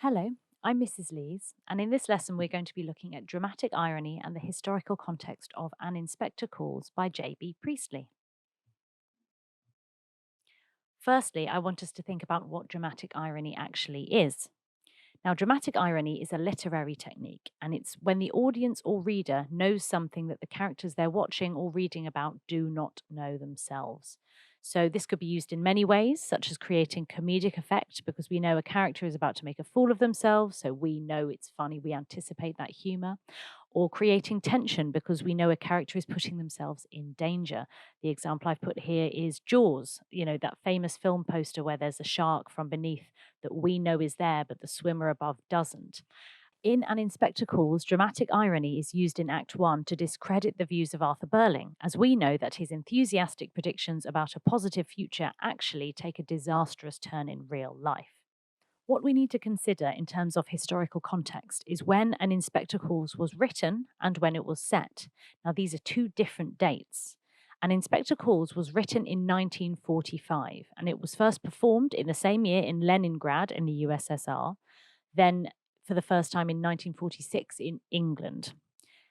Hello, I'm Mrs. Lees, and in this lesson we're going to be looking at dramatic irony and the historical context of An Inspector Calls by JB Priestley. Firstly, I want us to think about what dramatic irony actually is. Now, dramatic irony is a literary technique, and it's when the audience or reader knows something that the characters they're watching or reading about do not know themselves. So, this could be used in many ways, such as creating comedic effect, because we know a character is about to make a fool of themselves, so we know it's funny, we anticipate that humor, or creating tension because we know a character is putting themselves in danger. The example I've put here is Jaws, that famous film poster where there's a shark from beneath that we know is there, but the swimmer above doesn't. In An Inspector Calls, dramatic irony is used in Act 1 to discredit the views of Arthur Burling, as we know that his enthusiastic predictions about a positive future actually take a disastrous turn in real life. What we need to consider in terms of historical context is when An Inspector Calls was written and when it was set. Now, these are two different dates. An Inspector Calls was written in 1945 and it was first performed in the same year in Leningrad in the USSR, then for the first time in 1946 in England.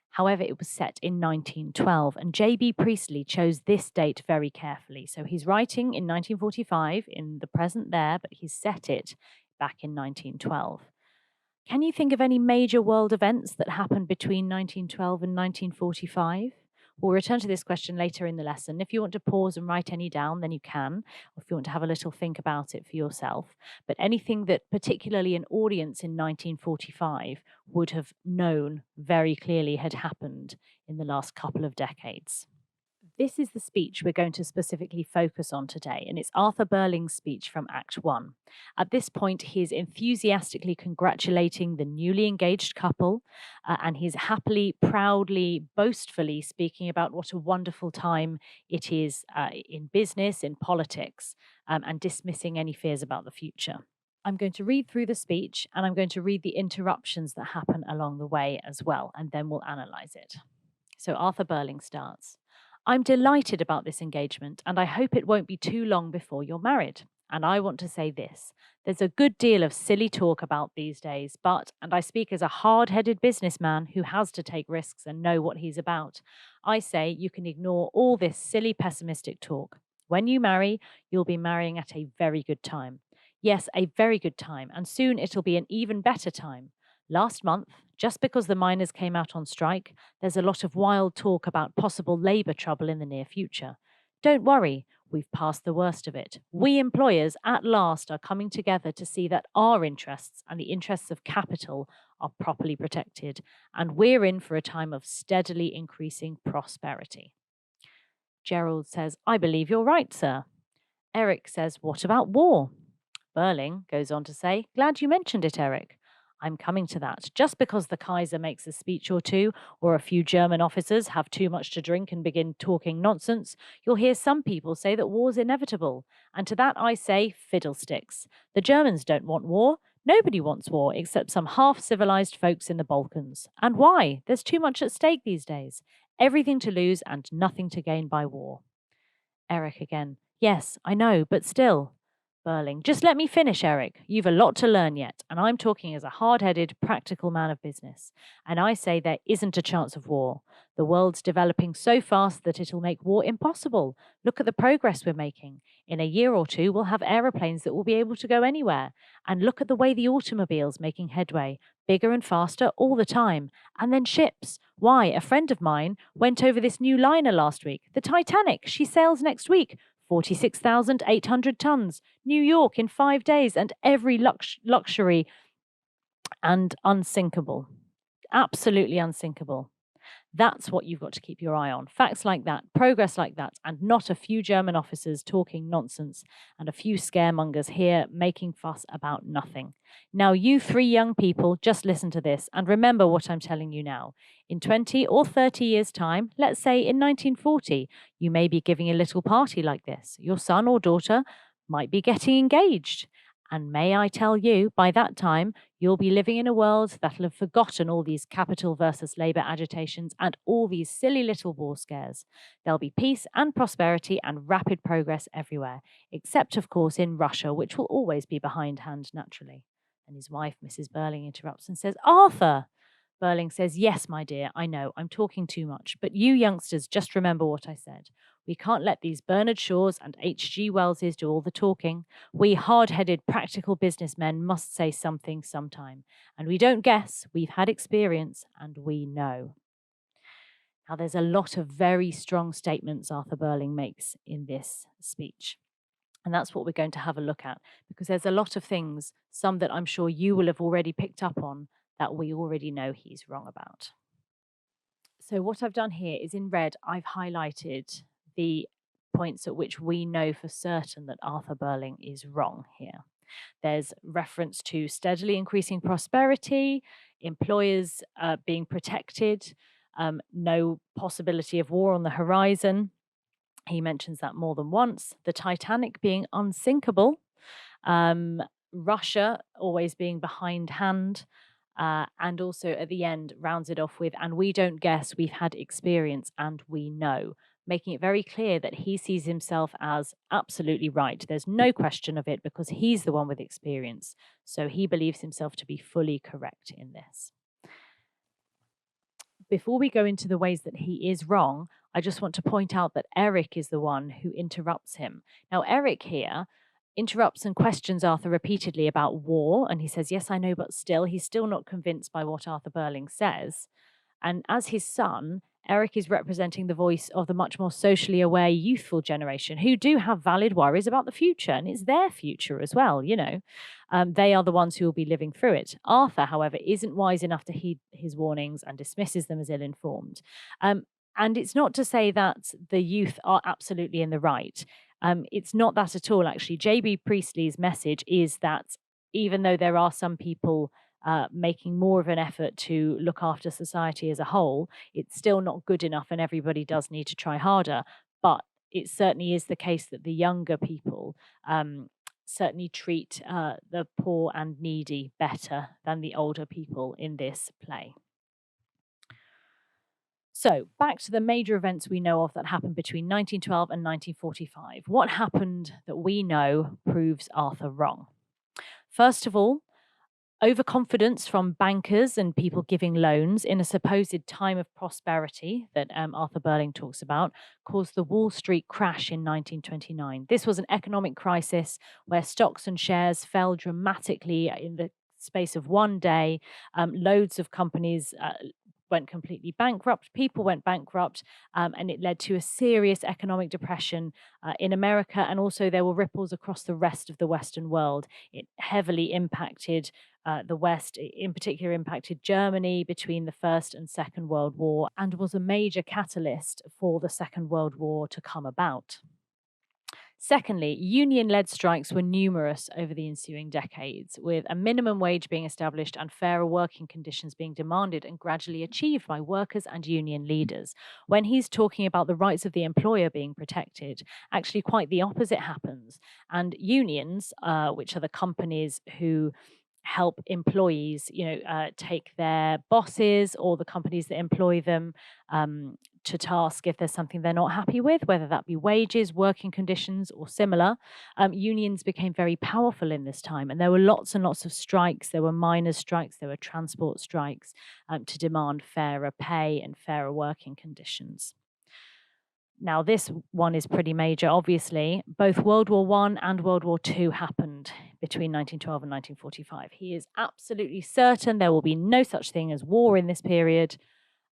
However, it was set in 1912, and JB Priestley chose this date very carefully. So he's writing in 1945 in the present there, but he's set it back in 1912. Can you think of any major world events that happened between 1912 and 1945? We'll return to this question later in the lesson. If you want to pause and write any down, then you can, or if you want to have a little think about it for yourself. But anything that particularly an audience in 1945 would have known very clearly had happened in the last couple of decades. This is the speech we're going to specifically focus on today, and it's Arthur Burling's speech from Act 1. At this point, he is enthusiastically congratulating the newly engaged couple, and he's happily, proudly, boastfully speaking about what a wonderful time it is in business, in politics, and dismissing any fears about the future. I'm going to read through the speech, and I'm going to read the interruptions that happen along the way as well, and then we'll analyze it. So Arthur Burling starts. I'm delighted about this engagement, and I hope it won't be too long before you're married. And I want to say this. There's a good deal of silly talk about these days, but, and I speak as a hard-headed businessman who has to take risks and know what he's about, I say you can ignore all this silly pessimistic talk. When you marry, you'll be marrying at a very good time. Yes, a very good time, and soon it'll be an even better time. Last month, just because the miners came out on strike, there's a lot of wild talk about possible labour trouble in the near future. Don't worry, we've passed the worst of it. We employers at last are coming together to see that our interests and the interests of capital are properly protected, and we're in for a time of steadily increasing prosperity. Gerald says, I believe you're right, sir. Eric says, what about war? Burling goes on to say, glad you mentioned it, Eric. I'm coming to that. Just because the Kaiser makes a speech or two, or a few German officers have too much to drink and begin talking nonsense, you'll hear some people say that war's inevitable. And to that I say, fiddlesticks. The Germans don't want war. Nobody wants war except some half-civilized folks in the Balkans. And why? There's too much at stake these days. Everything to lose and nothing to gain by war. Eric again. Yes, I know, but still. Burling. Just let me finish, Eric. You've a lot to learn yet, and I'm talking as a hard-headed, practical man of business. And I say there isn't a chance of war. The world's developing so fast that it'll make war impossible. Look at the progress we're making. In a year or two, we'll have aeroplanes that will be able to go anywhere. And look at the way the automobile's making headway, bigger and faster all the time. And then ships. Why, a friend of mine went over this new liner last week, the Titanic. She sails next week. 46,800 tons, New York in 5 days, and every luxury and unsinkable. Absolutely unsinkable. That's what you've got to keep your eye on. Facts like that, progress like that, and not a few German officers talking nonsense and a few scaremongers here making fuss about nothing. Now, you three young people, just listen to this and remember what I'm telling you now. In 20 or 30 years' time, let's say in 1940, you may be giving a little party like this. Your son or daughter might be getting engaged. And may I tell you, by that time, you'll be living in a world that'll have forgotten all these capital versus labour agitations and all these silly little war scares. There'll be peace and prosperity and rapid progress everywhere, except, of course, in Russia, which will always be behindhand naturally. And his wife, Mrs. Burling, interrupts and says, "Arthur!" Burling says, "Yes, my dear, I know, I'm talking too much, but you youngsters just remember what I said. We can't let these Bernard Shaws and H.G. Welleses do all the talking. We hard-headed, practical businessmen must say something sometime. And we don't guess, we've had experience, and we know." Now, there's a lot of very strong statements Arthur Burling makes in this speech. And that's what we're going to have a look at, because there's a lot of things, some that I'm sure you will have already picked up on, that we already know he's wrong about. So what I've done here is in red, I've highlighted the points at which we know for certain that Arthur Burling is wrong here. There's reference to steadily increasing prosperity, employers being protected, no possibility of war on the horizon. He mentions that more than once. The Titanic being unsinkable, Russia always being behindhand, and also at the end rounds it off with, "And we don't guess, we've had experience and we know," making it very clear that he sees himself as absolutely right. There's no question of it because he's the one with experience. So he believes himself to be fully correct in this. Before we go into the ways that he is wrong, I just want to point out that Eric is the one who interrupts him. Now, Eric here interrupts and questions Arthur repeatedly about war, and he says, "Yes, I know, but still," he's still not convinced by what Arthur Burling says. And as his son, Eric is representing the voice of the much more socially aware, youthful generation who do have valid worries about the future, and it's their future as well, you know. They are the ones who will be living through it. Arthur, however, isn't wise enough to heed his warnings and dismisses them as ill-informed. And it's not to say that the youth are absolutely in the right. It's not that at all, actually. JB Priestley's message is that even though there are some people making more of an effort to look after society as a whole, it's still not good enough, and everybody does need to try harder. But it certainly is the case that the younger people certainly treat the poor and needy better than the older people in this play. So, back to the major events we know of that happened between 1912 and 1945. What happened that we know proves Arthur wrong? First of all, overconfidence from bankers and people giving loans in a supposed time of prosperity that Arthur Burling talks about caused the Wall Street crash in 1929. This was an economic crisis where stocks and shares fell dramatically in the space of one day. Loads of companies went completely bankrupt, people went bankrupt, and it led to a serious economic depression in America, and also there were ripples across the rest of the Western world. It heavily impacted the West, in particular impacted Germany between the First and Second World War, and was a major catalyst for the Second World War to come about. Secondly, union-led strikes were numerous over the ensuing decades, with a minimum wage being established and fairer working conditions being demanded and gradually achieved by workers and union leaders. When he's talking about the rights of the employer being protected, actually quite the opposite happens. And unions, which are the companies who help employees, take their bosses or the companies that employ them to task if there's something they're not happy with, whether that be wages, working conditions, or similar. Unions became very powerful in this time, and there were lots and lots of strikes. There were miners' strikes, there were transport strikes to demand fairer pay and fairer working conditions. Now, this one is pretty major, obviously. Both World War I and World War II happened between 1912 and 1945. He is absolutely certain there will be no such thing as war in this period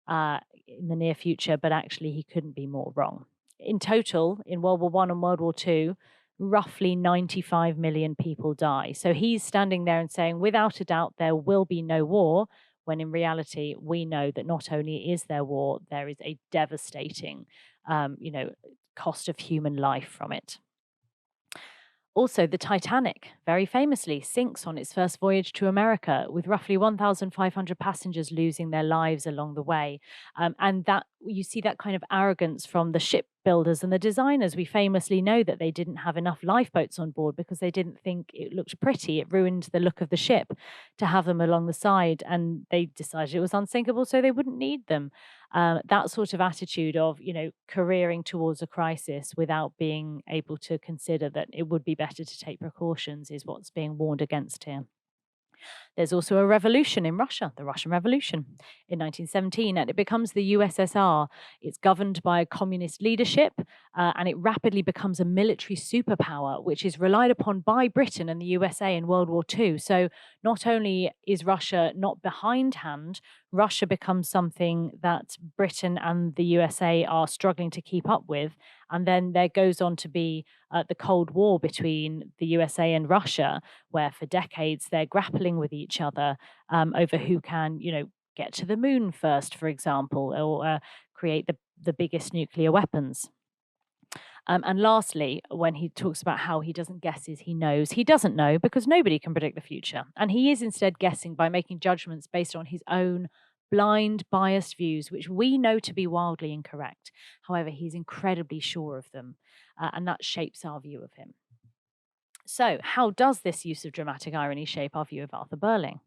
in the near future, but actually he couldn't be more wrong. In total, in World War I and World War II, roughly 95 million people die. So he's standing there and saying, without a doubt, there will be no war, when in reality, we know that not only is there war, there is a devastating cost of human life from it. Also, the Titanic, very famously, sinks on its first voyage to America, with roughly 1,500 passengers losing their lives along the way. And that you see that kind of arrogance from the shipbuilders and the designers. We famously know that they didn't have enough lifeboats on board because they didn't think it looked pretty. It ruined the look of the ship to have them along the side, and they decided it was unsinkable, so they wouldn't need them. That sort of attitude of, careering towards a crisis without being able to consider that it would be better to take precautions is what's being warned against here. There's also a revolution in Russia, the Russian Revolution in 1917, and it becomes the USSR. It's governed by a communist leadership, and it rapidly becomes a military superpower, which is relied upon by Britain and the USA in World War II. So not only is Russia not behindhand, Russia becomes something that Britain and the USA are struggling to keep up with. And then there goes on to be the Cold War between the USA and Russia, where for decades they're grappling with each other over who can, get to the moon first, for example, or create the biggest nuclear weapons. And lastly, when he talks about how he doesn't guess as he knows, he doesn't know because nobody can predict the future. And he is instead guessing by making judgments based on his own blind, biased views, which we know to be wildly incorrect. However, he's incredibly sure of them, and that shapes our view of him. So, how does this use of dramatic irony shape our view of Arthur Burling?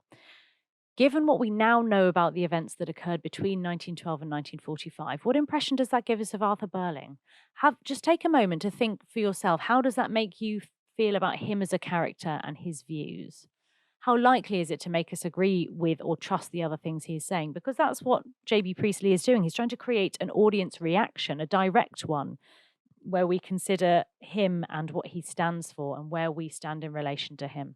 Given what we now know about the events that occurred between 1912 and 1945, what impression does that give us of Arthur Burling? Just take a moment to think for yourself, how does that make you feel about him as a character and his views? How likely is it to make us agree with or trust the other things he is saying? Because that's what JB Priestley is doing. He's trying to create an audience reaction, a direct one, where we consider him and what he stands for and where we stand in relation to him.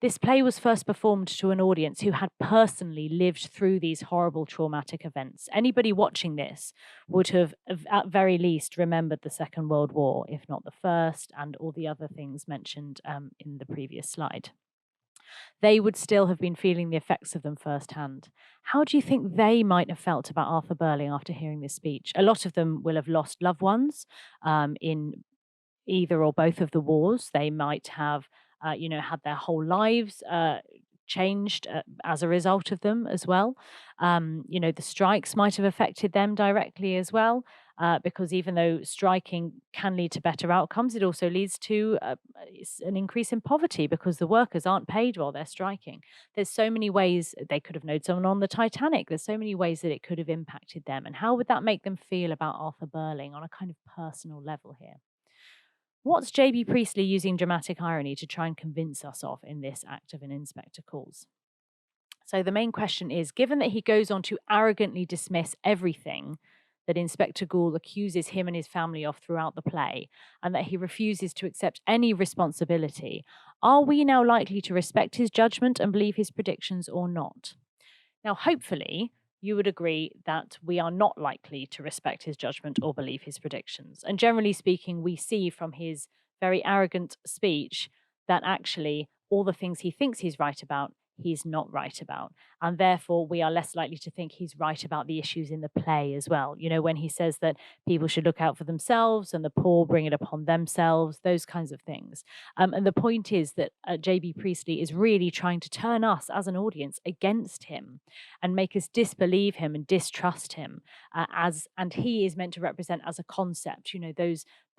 This play was first performed to an audience who had personally lived through these horrible traumatic events. Anybody watching this would have, at very least, remembered the Second World War, if not the First, and all the other things mentioned in the previous slide. They would still have been feeling the effects of them firsthand. How do you think they might have felt about Arthur Burling after hearing this speech? A lot of them will have lost loved ones in either or both of the wars. They might have, had their whole lives changed as a result of them as well. The strikes might have affected them directly as well, because even though striking can lead to better outcomes, it also leads to an increase in poverty because the workers aren't paid while they're striking. There's so many ways they could have known someone on the Titanic. There's so many ways that it could have impacted them. And how would that make them feel about Arthur Burling on a kind of personal level here? What's JB Priestley using dramatic irony to try and convince us of in this act of An Inspector Calls? So the main question is, given that he goes on to arrogantly dismiss everything that Inspector Gould accuses him and his family of throughout the play, and that he refuses to accept any responsibility, are we now likely to respect his judgment and believe his predictions or not? Now, hopefully, you would agree that we are not likely to respect his judgment or believe his predictions. And generally speaking, we see from his very arrogant speech that actually all the things he thinks he's right about, he's not right about. And therefore, we are less likely to think he's right about the issues in the play as well. When he says that people should look out for themselves and the poor bring it upon themselves, those kinds of things. And the point is that JB Priestley is really trying to turn us as an audience against him and make us disbelieve him and distrust him, and he is meant to represent as a concept,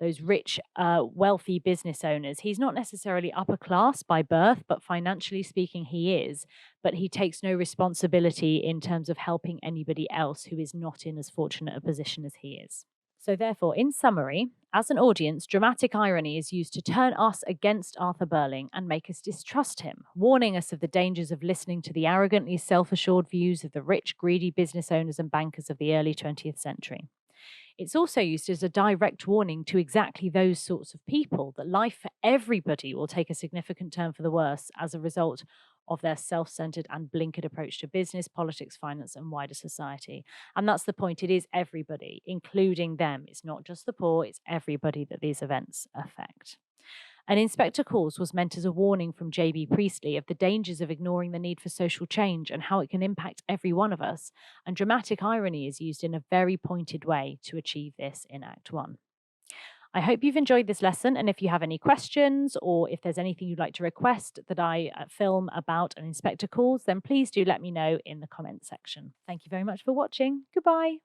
those rich, wealthy business owners. He's not necessarily upper class by birth, but financially speaking, he is. But he takes no responsibility in terms of helping anybody else who is not in as fortunate a position as he is. So therefore, in summary, as an audience, dramatic irony is used to turn us against Arthur Burling and make us distrust him, warning us of the dangers of listening to the arrogantly self-assured views of the rich, greedy business owners and bankers of the early 20th century. It's also used as a direct warning to exactly those sorts of people that life for everybody will take a significant turn for the worse as a result of their self-centered and blinkered approach to business, politics, finance, and wider society. And that's the point. It is everybody, including them. It's not just the poor, it's everybody that these events affect. An Inspector Calls was meant as a warning from JB Priestley of the dangers of ignoring the need for social change and how it can impact every one of us. And dramatic irony is used in a very pointed way to achieve this in Act 1. I hope you've enjoyed this lesson, and if you have any questions or if there's anything you'd like to request that I film about An Inspector Calls, then please do let me know in the comments section. Thank you very much for watching. Goodbye.